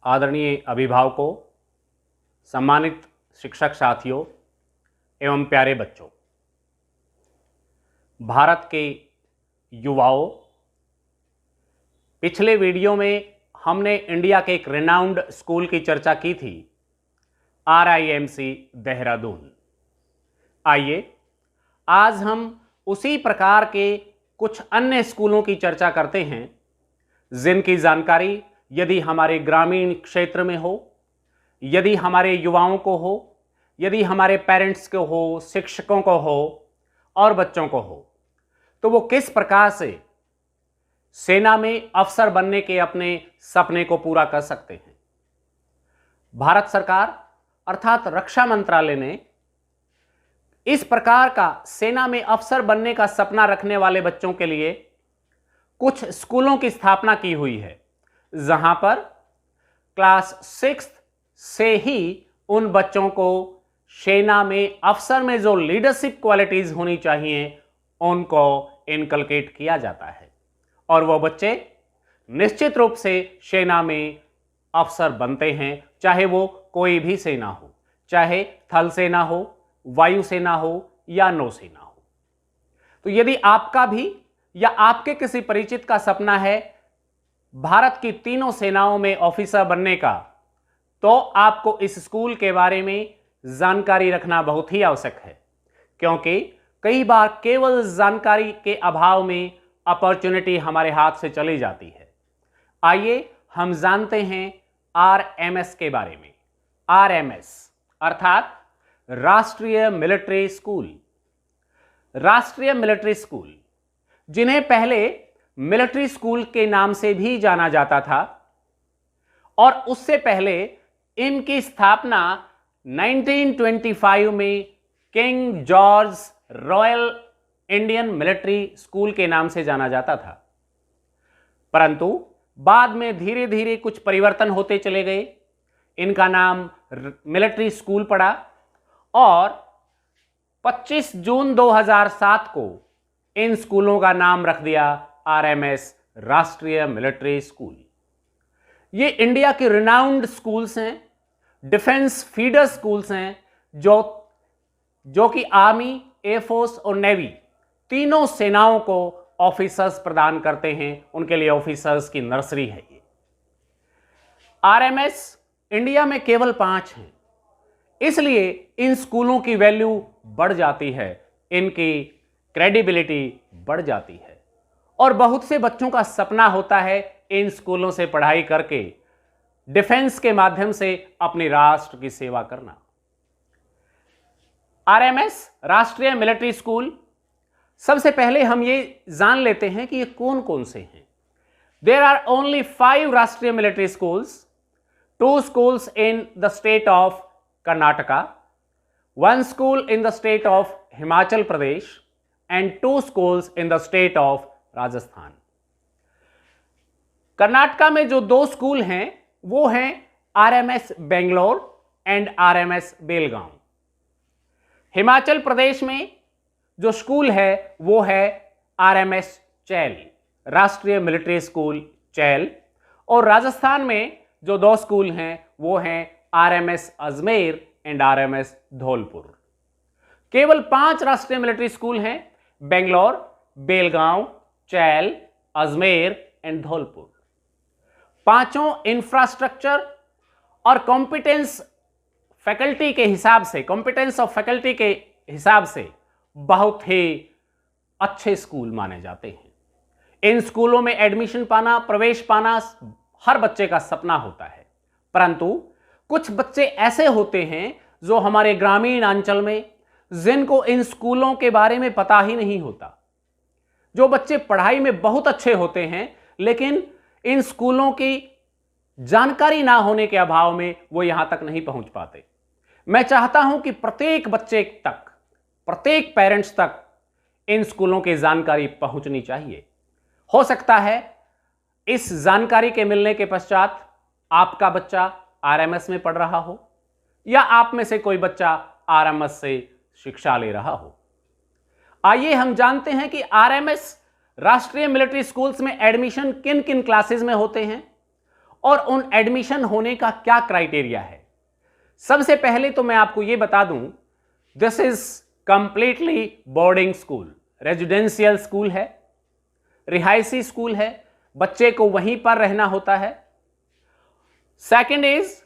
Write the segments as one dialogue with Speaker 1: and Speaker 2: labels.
Speaker 1: आदरणीय अभिभावकों, सम्मानित शिक्षक साथियों एवं प्यारे बच्चों, भारत के युवाओं, पिछले वीडियो में हमने इंडिया के एक रेनाउंड स्कूल की चर्चा की थी, RIMC देहरादून। आइए आज हम उसी प्रकार के कुछ अन्य स्कूलों की चर्चा करते हैं जिनकी जानकारी यदि हमारे ग्रामीण क्षेत्र में हो, यदि हमारे युवाओं को हो, यदि हमारे पेरेंट्स को हो, शिक्षकों को हो और बच्चों को हो, तो वो किस प्रकार से सेना में अफसर बनने के अपने सपने को पूरा कर सकते हैं। भारत सरकार अर्थात रक्षा मंत्रालय ने इस प्रकार का सेना में अफसर बनने का सपना रखने वाले बच्चों के लिए कुछ स्कूलों की स्थापना की हुई है, जहां पर क्लास 6 से ही उन बच्चों को सेना में अफसर में जो लीडरशिप क्वालिटीज होनी चाहिए उनको इनकलकेट किया जाता है और वो बच्चे निश्चित रूप से सेना में अफसर बनते हैं, चाहे वो कोई भी सेना हो, चाहे थल सेना हो, वायुसेना हो या नौसेना हो। तो यदि आपका भी या आपके किसी परिचित का सपना है भारत की तीनों सेनाओं में ऑफिसर बनने का, तो आपको इस स्कूल के बारे में जानकारी रखना बहुत ही आवश्यक है, क्योंकि कई बार केवल जानकारी के अभाव में अपॉर्चुनिटी हमारे हाथ से चली जाती है। आइए हम जानते हैं RMS के बारे में। RMS अर्थात राष्ट्रीय मिलिट्री स्कूल। राष्ट्रीय मिलिट्री स्कूल, जिन्हें पहले मिलिट्री स्कूल के नाम से भी जाना जाता था और उससे पहले इनकी स्थापना 1925 में king George royal Indian military school के नाम से जाना जाता था, परंतु बाद में धीरे धीरे कुछ परिवर्तन होते चले गए। इनका नाम मिलिट्री स्कूल पड़ा और 25 जून 2007 को इन स्कूलों का नाम रख दिया RMS राष्ट्रीय मिलिट्री स्कूल। ये इंडिया के रिनाउंड स्कूल्स हैं, डिफेंस फीडर स्कूल्स हैं, जो कि आर्मी, एयरफोर्स और नेवी तीनों सेनाओं को ऑफिसर्स प्रदान करते हैं। उनके लिए ऑफिसर्स की नर्सरी है ये। RMS इंडिया में केवल 5 हैं, इसलिए इन स्कूलों की वैल्यू बढ़ जाती है, इनकी क्रेडिबिलिटी बढ़ जाती है और बहुत से बच्चों का सपना होता है इन स्कूलों से पढ़ाई करके डिफेंस के माध्यम से अपने राष्ट्र की सेवा करना। RMS राष्ट्रीय मिलिट्री स्कूल, सबसे पहले हम ये जान लेते हैं कि ये कौन कौन से हैं। देयर आर ओनली 5 राष्ट्रीय military schools, 2 schools in the state of Karnataka, 1 school in the state of Himachal Pradesh and 2 schools in the state of Rajasthan. Karnataka में जो 2 स्कूल हैं वो हैं RMS Bangalore and RMS Belgaum. Himachal Pradesh में जो स्कूल है वो है RMS चैल, राष्ट्रीय मिलिट्री स्कूल चैल, और राजस्थान में जो 2 स्कूल हैं वो हैं RMS Ajmer and RMS Dholpur. केवल 5 राष्ट्रीय मिलिट्री स्कूल हैं, बेंगलोर, बेलगांव, चैल, अजमेर एंड धौलपुर। पांचों इंफ्रास्ट्रक्चर और कॉम्पिटेंस फैकल्टी के हिसाब से, कॉम्पिटेंस ऑफ फैकल्टी के हिसाब से बहुत ही अच्छे स्कूल माने जाते हैं। इन स्कूलों में एडमिशन पाना, प्रवेश पाना हर बच्चे का सपना होता है, परंतु कुछ बच्चे ऐसे होते हैं जो हमारे ग्रामीण अंचल में, जिनको इन स्कूलों के बारे में पता ही नहीं होता। जो बच्चे पढ़ाई में बहुत अच्छे होते हैं लेकिन इन स्कूलों की जानकारी ना होने के अभाव में वो यहां तक नहीं पहुंच पाते। मैं चाहता हूं कि प्रत्येक बच्चे तक, प्रत्येक पेरेंट्स तक इन स्कूलों की जानकारी पहुंचनी चाहिए। हो सकता है इस जानकारी के मिलने के पश्चात आपका बच्चा RMS में पढ़ रहा हो या आप में से कोई बच्चा RMS से शिक्षा ले रहा हो। आइए हम जानते हैं कि RMS राष्ट्रीय मिलिट्री स्कूल्स में एडमिशन किन किन क्लासेस में होते हैं और उन एडमिशन होने का क्या क्राइटेरिया है। सबसे पहले तो मैं आपको यह बता दूं, this is completely boarding school, residential school है, रिहायशी स्कूल है, बच्चे को वहीं पर रहना होता है। Second is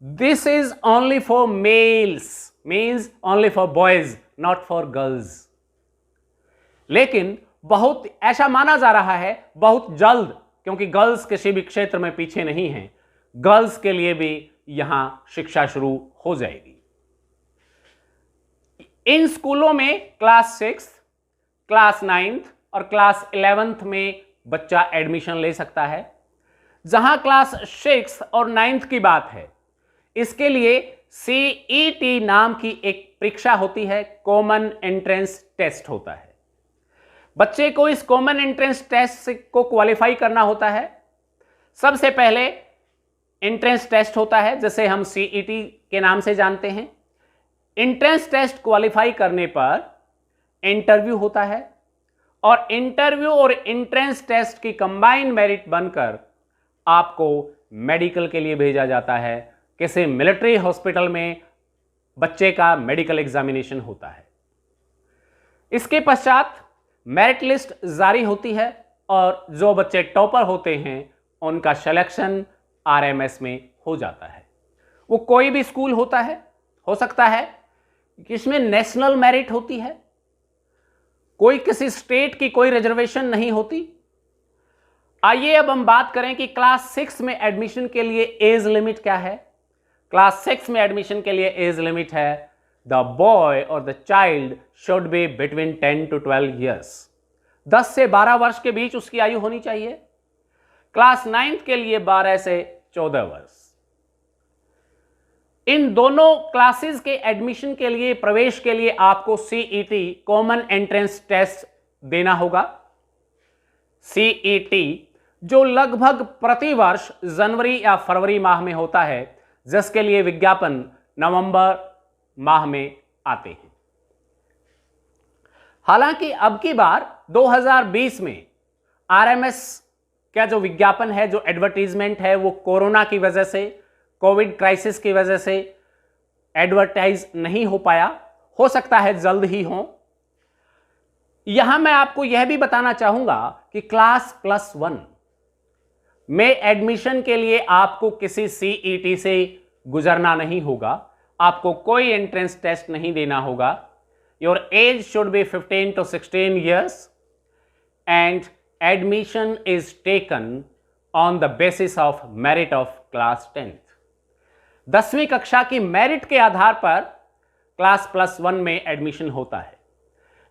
Speaker 1: this is only for mails, means only for boys, not for girls. लेकिन बहुत ऐसा माना जा रहा है बहुत जल्द, क्योंकि गर्ल्स किसी भी क्षेत्र में पीछे नहीं हैं, गर्ल्स के लिए भी यहां शिक्षा शुरू हो जाएगी। इन स्कूलों में क्लास 6, क्लास 9 और क्लास 11 में बच्चा एडमिशन ले सकता है। जहां क्लास 6 और 9 की बात है, इसके लिए CET नाम की एक परीक्षा होती है, कॉमन एंट्रेंस टेस्ट होता है। बच्चे को इस कॉमन एंट्रेंस टेस्ट को क्वालिफाई करना होता है। सबसे पहले एंट्रेंस टेस्ट होता है, जिसे हम CET के नाम से जानते हैं। एंट्रेंस टेस्ट क्वालिफाई करने पर इंटरव्यू होता है, और इंटरव्यू और एंट्रेंस टेस्ट की कंबाइंड मेरिट बनकर आपको मेडिकल के लिए भेजा जाता है। किसी मिलिट्री हॉस्पिटल में बच्चे का मेडिकल एग्जामिनेशन होता है। इसके पश्चात मेरिट लिस्ट जारी होती है, और जो बच्चे टॉपर होते हैं उनका सिलेक्शन RMS में हो जाता है। वो कोई भी स्कूल होता है, हो सकता है कि इसमें नेशनल मेरिट होती है, कोई किसी स्टेट की कोई रिजर्वेशन नहीं होती। आइए अब हम बात करें कि क्लास 6 में एडमिशन के लिए एज लिमिट क्या है। क्लास 6 में एडमिशन के लिए एज लिमिट है, द बॉय और the child should be between 10 to 12 years. 10 से 12 वर्ष के बीच उसकी आयु होनी चाहिए। क्लास 9 के लिए 12 से 14 वर्ष। इन दोनों क्लासेस के एडमिशन के लिए, प्रवेश के लिए आपको CET कॉमन एंट्रेंस टेस्ट देना होगा। CET जो लगभग प्रतिवर्ष जनवरी या फरवरी माह में होता है, जिसके लिए विज्ञापन नवंबर माह में आते हैं। हालांकि अब की बार 2020 में RMS का जो विज्ञापन है, जो एडवर्टीजमेंट है, वो कोरोना की वजह से, कोविड क्राइसिस की वजह से एडवर्टाइज नहीं हो पाया। हो सकता है जल्द ही हो। यहां मैं आपको यह भी बताना चाहूंगा कि क्लास +1 में एडमिशन के लिए आपको किसी CET से गुजरना नहीं होगा, आपको कोई एंट्रेंस टेस्ट नहीं देना होगा। Your age should be 15 to 16 years and admission is taken on the basis of merit of class 10th। 10वीं कक्षा की मेरिट के आधार पर क्लास +1 में एडमिशन होता है।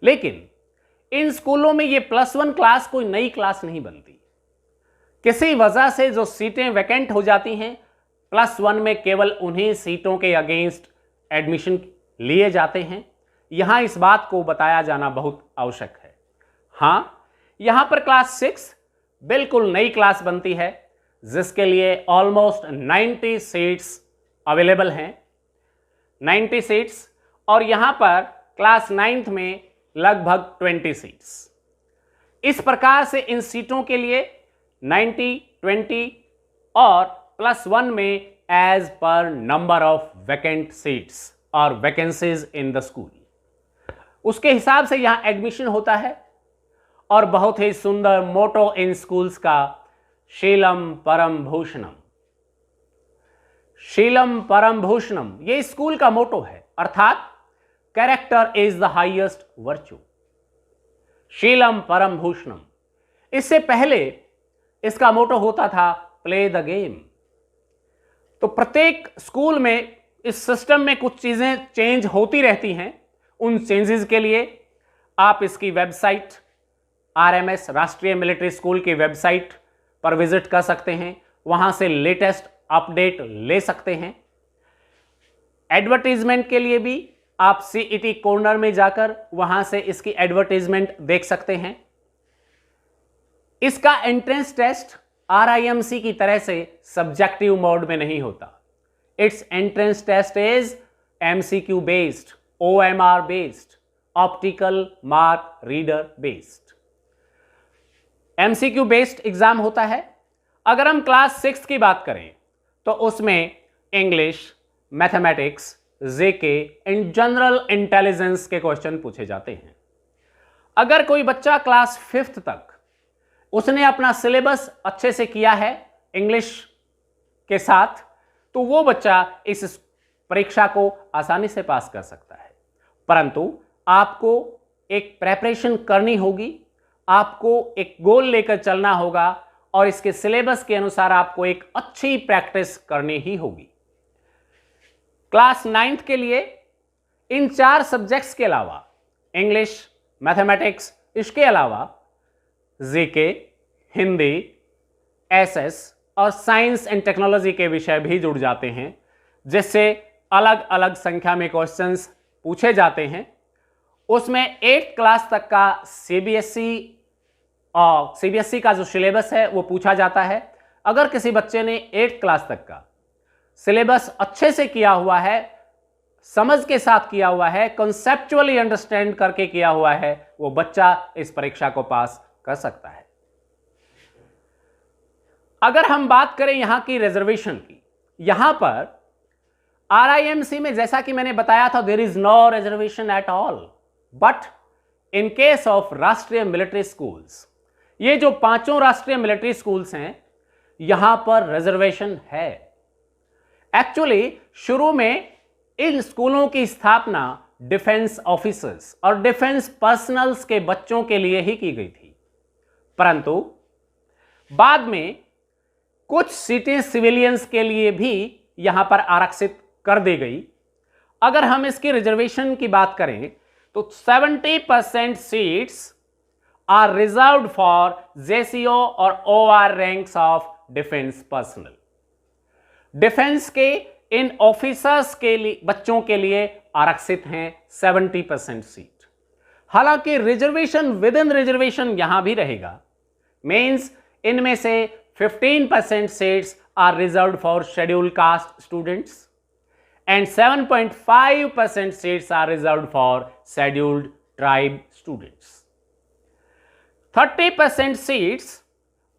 Speaker 1: लेकिन इन स्कूलों में ये +1 क्लास कोई नई क्लास नहीं बनती। किसी वजह से जो सीटें वैकेंट हो जाती हैं, +1 में केवल उन्हीं सीटों के अगेंस्ट एडमिशन लिए जाते हैं। यहां इस बात को बताया जाना बहुत आवश्यक है। हां, यहां पर क्लास 6 बिल्कुल नई क्लास बनती है, जिसके लिए ऑलमोस्ट 90 सीट्स अवेलेबल हैं, 90 सीट्स, और यहां पर क्लास 9th में लगभग 20 सीट्स। इस प्रकार से इन सीटों के लिए 90, 20 और +1 में as per number of vacant seats और वैकेंसीज इन द स्कूल, उसके हिसाब से यहां एडमिशन होता है। और बहुत ही सुंदर मोटो इन स्कूल्स का, शीलम परम भूषणम। शीलम परम भूषणम ये स्कूल का मोटो है, अर्थात character is the highest virtue. शीलम परम भूषणम। इससे पहले इसका मोटो होता था प्ले द गेम। तो प्रत्येक स्कूल में, इस सिस्टम में कुछ चीजें चेंज होती रहती हैं। उन चेंजेस के लिए आप इसकी वेबसाइट, RMS राष्ट्रीय मिलिट्री स्कूल की वेबसाइट पर विजिट कर सकते हैं, वहां से लेटेस्ट अपडेट ले सकते हैं। एडवर्टीजमेंट के लिए भी आप CET कॉर्नर में जाकर वहां से इसकी एडवर्टीजमेंट देख सकते हैं। इसका एंट्रेंस टेस्ट RIMC की तरह से सब्जेक्टिव मोड में नहीं होता। It's entrance test is MCQ based, OMR based, optical mark reader based. MCQ based exam होता है। अगर हम क्लास 6 की बात करें तो उसमें English, mathematics, GK and general intelligence के क्वेश्चन पूछे जाते हैं। अगर कोई बच्चा क्लास 5th तक उसने अपना सिलेबस अच्छे से किया है इंग्लिश के साथ, तो वो बच्चा इस परीक्षा को आसानी से पास कर सकता है। परंतु आपको एक प्रेपरेशन करनी होगी, आपको एक गोल लेकर चलना होगा और इसके सिलेबस के अनुसार आपको एक अच्छी प्रैक्टिस करनी ही होगी। क्लास 9th के लिए इन 4 सब्जेक्ट्स के अलावा इंग्लिश, मैथमेटिक्स, इसके अलावा जीके, हिंदी, एसएस और साइंस एंड टेक्नोलॉजी के विषय भी जुड़ जाते हैं, जिससे अलग अलग संख्या में क्वेश्चंस पूछे जाते हैं। उसमें 8th क्लास तक का सीबीएसई का जो सिलेबस है वो पूछा जाता है। अगर किसी बच्चे ने 8th क्लास तक का सिलेबस अच्छे से किया हुआ है, समझ के साथ किया हुआ है, कॉन्सेप्चुअली अंडरस्टैंड करके किया हुआ है, वो बच्चा इस परीक्षा को पास कर सकता है। अगर हम बात करें यहां की रिजर्वेशन की, यहां पर आरआईएमसी में जैसा कि मैंने बताया था, there is no reservation at all, but in case of राष्ट्रीय मिलिट्री स्कूल्स, ये जो 5 राष्ट्रीय मिलिट्री स्कूल्स हैं, यहां पर रिजर्वेशन है। एक्चुअली शुरू में इन स्कूलों की स्थापना डिफेंस ऑफिसर्स और डिफेंस पर्सनल्स के बच्चों के लिए ही की गई थी, परंतु बाद में कुछ सीटें सिविलियंस के लिए भी यहां पर आरक्षित कर दी गई। अगर हम इसकी रिजर्वेशन की बात करें तो 70% seats are reserved for JCO और OR ranks of defence personnel. Defence के इन ऑफिसर्स के लिए, बच्चों के लिए आरक्षित हैं 70% सीट। हालांकि रिजर्वेशन विद इन रिजर्वेशन यहां भी रहेगा, मींस इनमें से 15% seats are reserved for scheduled caste students and 7.5% seats are reserved for scheduled tribe students. 30% seats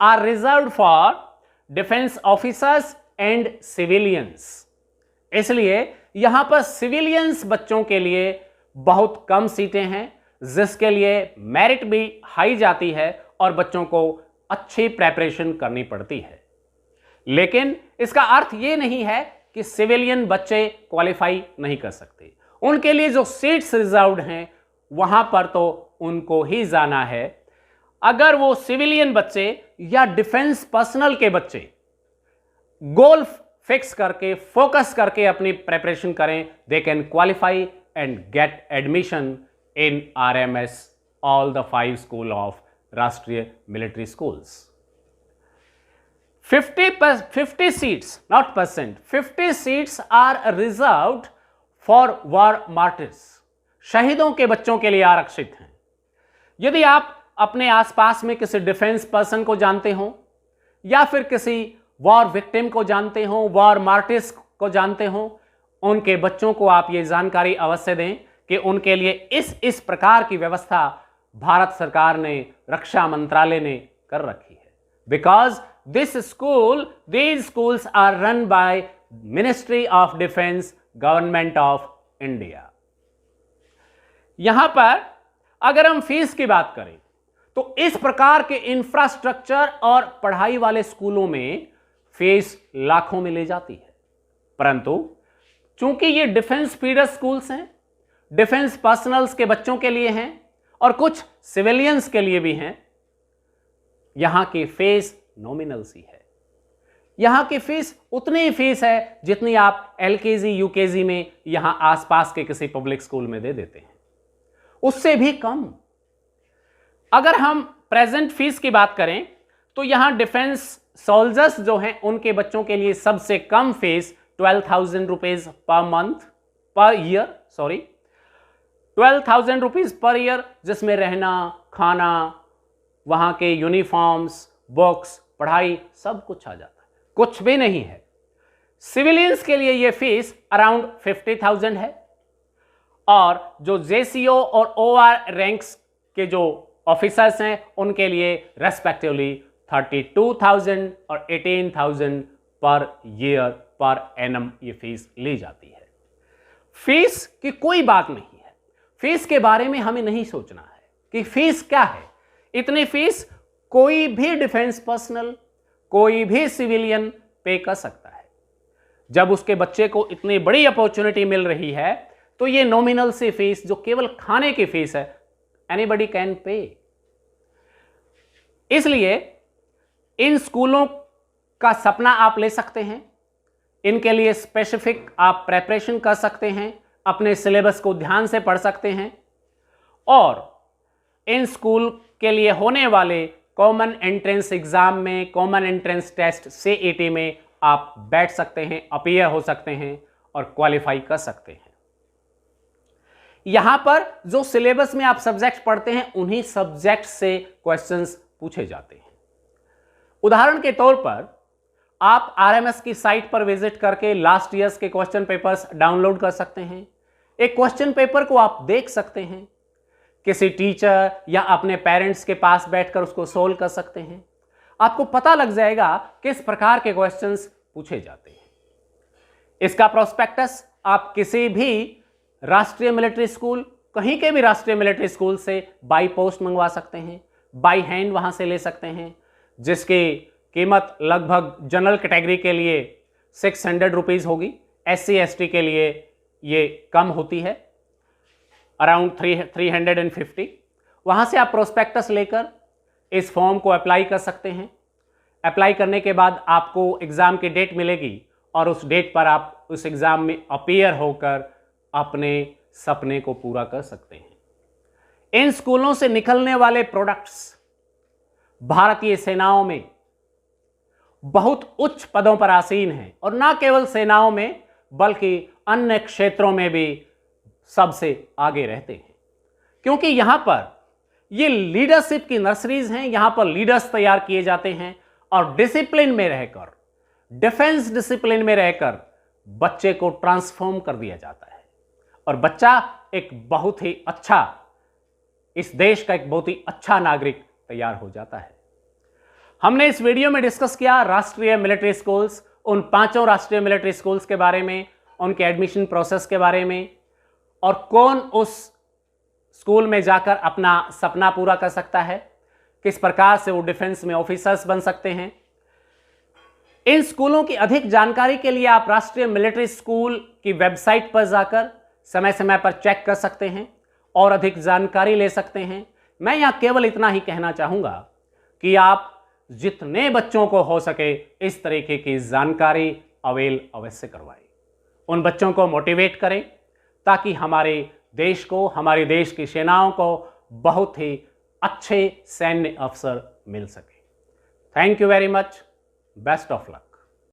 Speaker 1: are reserved for defense officers and civilians. इसलिए यहां पर सिविलियंस बच्चों के लिए बहुत कम सीटें हैं, जिसके लिए मेरिट भी हाई जाती है और बच्चों को अच्छी प्रेपरेशन करनी पड़ती है। लेकिन इसका अर्थ यह नहीं है कि सिविलियन बच्चे क्वालिफाई नहीं कर सकते। उनके लिए जो सीट्स रिजर्व्ड हैं वहां पर तो उनको ही जाना है। अगर वो सिविलियन बच्चे या डिफेंस पर्सनल के बच्चे गोल फिक्स करके, फोकस करके अपनी प्रेपरेशन करें, they can qualify and get admission in RMS all the 5 school of राष्ट्रीय military schools. 50 seats, not percent, 50 seats are reserved for war martyrs. शहीदों के बच्चों के लिए आरक्षित हैं। यदि आप अपने आसपास में किसी डिफेंस पर्सन को जानते हो या फिर किसी वॉर विक्टिम को जानते हो, वॉर मार्टिर्स को जानते हो, उनके बच्चों को आप ये जानकारी अवश्य दें कि उनके लिए इस प्रकार की व्यवस्था भारत सरकार ने, रक्षा मंत्रालय ने कर रखी है। Because these schools are run by Ministry of Defense, Government of India. यहां पर अगर हम फीस की बात करें तो इस प्रकार के इंफ्रास्ट्रक्चर और पढ़ाई वाले स्कूलों में फीस लाखों में ले जाती है, परंतु चूंकि ये डिफेंस फीडर स्कूल्स हैं, डिफेंस पर्सनल्स के बच्चों के लिए हैं और कुछ सिविलियंस के लिए भी हैं, यहां की फीस नॉमिनल सी है। यहां की फीस उतनी ही फीस है जितनी आप एलकेजी, यूकेजी में यहां आसपास के किसी पब्लिक स्कूल में दे देते हैं, उससे भी कम। अगर हम प्रेजेंट फीस की बात करें तो यहां डिफेंस सोल्जर्स जो हैं उनके बच्चों के लिए सबसे कम fees 12,000 rupees per year, 12,000 rupees per year, जिसमें रहना, खाना, वहां के यूनिफॉर्म्स, बुक्स, पढ़ाई सब कुछ आ जाता है, कुछ भी नहीं है। सिविलियंस के लिए यह फीस अराउंड 50,000 है और जो जेसीओ और ओआर रैंक्स के जो ऑफिसर्स हैं उनके लिए रेस्पेक्टिवली 32,000 और 18,000 पर ईयर पर एनम ये फीस ली जाती है। फीस की कोई बात नहीं है, फीस के बारे में हमें नहीं सोचना है कि फीस क्या है। इतनी फीस कोई भी डिफेंस पर्सनल, कोई भी सिविलियन पे कर सकता है। जब उसके बच्चे को इतनी बड़ी अपॉर्चुनिटी मिल रही है तो ये नॉमिनल सी फीस जो केवल खाने की फीस है, एनीबडी कैन पे। इसलिए इन स्कूलों का सपना आप ले सकते हैं, इनके लिए स्पेसिफिक आप प्रेपरेशन कर सकते हैं, अपने सिलेबस को ध्यान से पढ़ सकते हैं और इन स्कूल के लिए होने वाले कॉमन एंट्रेंस एग्जाम में, कॉमन एंट्रेंस टेस्ट CET में आप बैठ सकते हैं, अपीयर हो सकते हैं और क्वालिफाई कर सकते हैं। यहां पर जो सिलेबस में आप सब्जेक्ट पढ़ते हैं उन्हीं सब्जेक्ट से क्वेश्चंस पूछे जाते हैं। उदाहरण के तौर पर आप RMS की साइट पर विजिट करके लास्ट ईयर्स के क्वेश्चन पेपर्स डाउनलोड कर सकते हैं। एक क्वेश्चन पेपर को आप देख सकते हैं, किसी टीचर या अपने पेरेंट्स के पास बैठकर उसको सोल्व कर सकते हैं। आपको पता लग जाएगा किस प्रकार के क्वेश्चंस पूछे जाते हैं। इसका प्रोस्पेक्टस आप किसी भी राष्ट्रीय मिलिट्री स्कूल, कहीं के भी राष्ट्रीय मिलिट्री स्कूल से बाई पोस्ट मंगवा सकते हैं, बाई हैंड वहां से ले सकते हैं, जिसकी कीमत लगभग जनरल कैटेगरी के लिए 600 रुपीज़ होगी, SC ST के लिए ये कम होती है, अराउंड 350। वहाँ से आप प्रोस्पेक्टस लेकर इस फॉर्म को अप्लाई कर सकते हैं। अप्लाई करने के बाद आपको एग्ज़ाम की डेट मिलेगी और उस डेट पर आप उस एग्ज़ाम में अपीयर होकर अपने सपने को पूरा कर सकते हैं। इन स्कूलों से निकलने वाले प्रोडक्ट्स भारतीय सेनाओं में बहुत उच्च पदों पर आसीन हैं और ना केवल सेनाओं में बल्कि अन्य क्षेत्रों में भी सबसे आगे रहते हैं, क्योंकि यहां पर ये लीडरशिप की नर्सरीज हैं। यहां पर लीडर्स तैयार किए जाते हैं और डिसिप्लिन में रहकर, डिफेंस डिसिप्लिन में रहकर बच्चे को ट्रांसफॉर्म कर दिया जाता है और बच्चा एक बहुत ही अच्छा, इस देश का एक बहुत ही अच्छा नागरिक तैयार हो जाता है। हमने इस वीडियो में डिस्कस किया राष्ट्रीय मिलिट्री स्कूल्स, उन 5 राष्ट्रीय मिलिट्री स्कूल्स के बारे में, उनके एडमिशन प्रोसेस के बारे में और कौन उस स्कूल में जाकर अपना सपना पूरा कर सकता है, किस प्रकार से वो डिफेंस में ऑफिसर्स बन सकते हैं। इन स्कूलों की अधिक जानकारी के लिए आप राष्ट्रीय मिलिट्री स्कूल की वेबसाइट पर जाकर समय समय पर चेक कर सकते हैं और अधिक जानकारी ले सकते हैं। मैं यहां केवल इतना ही कहना चाहूंगा कि आप जितने बच्चों को हो सके इस तरीके की जानकारी अवेल अवश्य करवाएं, उन बच्चों को मोटिवेट करें ताकि हमारे देश को, हमारे देश की सेनाओं को बहुत ही अच्छे सैन्य अफसर मिल सके। Thank you very much, best of luck.